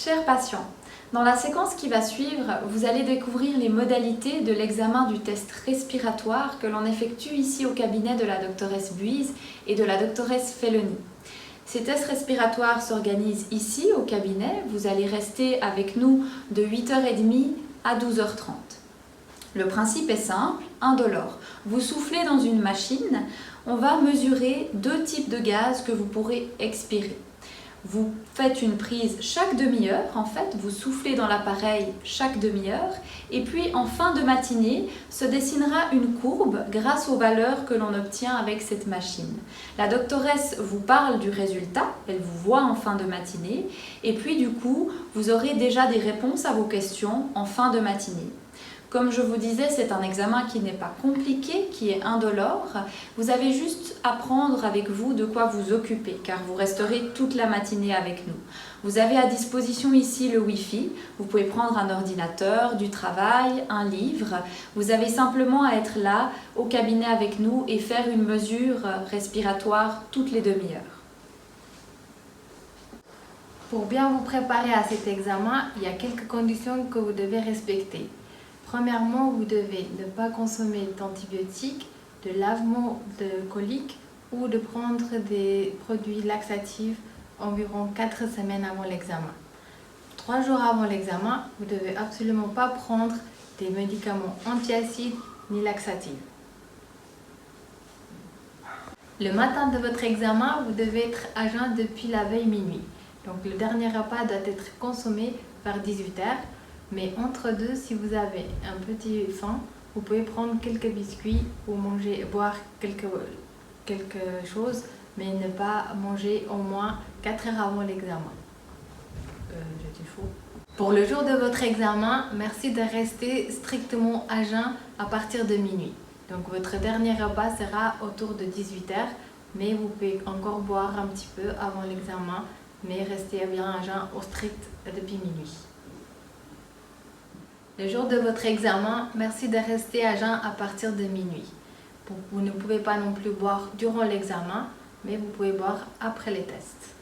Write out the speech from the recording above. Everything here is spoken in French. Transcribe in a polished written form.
Chers patients, dans la séquence qui va suivre, vous allez découvrir les modalités de l'examen du test respiratoire que l'on effectue ici au cabinet de la doctoresse Buise et de la doctoresse Felony. Ces tests respiratoires s'organisent ici au cabinet. Vous allez rester avec nous de 8h30 à 12h30. Le principe est simple, indolore. Vous soufflez dans une machine, on va mesurer deux types de gaz que vous pourrez expirer. Vous faites une prise chaque demi-heure, en fait, vous soufflez dans l'appareil chaque demi-heure et puis en fin de matinée se dessinera une courbe grâce aux valeurs que l'on obtient avec cette machine. La doctoresse vous parle du résultat, elle vous voit en fin de matinée et puis du coup, vous aurez déjà des réponses à vos questions en fin de matinée. Comme je vous disais, c'est un examen qui n'est pas compliqué, qui est indolore. Vous avez juste à prendre avec vous de quoi vous occuper, car vous resterez toute la matinée avec nous. Vous avez à disposition ici le Wi-Fi. Vous pouvez prendre un ordinateur, du travail, un livre. Vous avez simplement à être là, au cabinet avec nous, et faire une mesure respiratoire toutes les demi-heures. Pour bien vous préparer à cet examen, il y a quelques conditions que vous devez respecter. Premièrement, vous devez ne pas consommer d'antibiotiques, de lavement de coliques ou de prendre des produits laxatifs environ 4 semaines avant l'examen. 3 jours avant l'examen, vous ne devez absolument pas prendre des médicaments antiacides ni laxatifs. Le matin de votre examen, vous devez être à jeun depuis la veille minuit. Donc le dernier repas doit être consommé vers 18h. Mais entre deux, si vous avez un petit faim, vous pouvez prendre quelques biscuits ou boire quelque chose, mais ne pas manger au moins 4 heures avant l'examen. J'ai dit faux. Pour le jour de votre examen, merci de rester strictement à jeun à partir de minuit. Donc votre dernier repas sera autour de 18h, mais vous pouvez encore boire un petit peu avant l'examen, mais restez bien à jeun au strict depuis minuit. Le jour de votre examen, merci de rester à jeun à partir de minuit. Vous ne pouvez pas non plus boire durant l'examen, mais vous pouvez boire après les tests.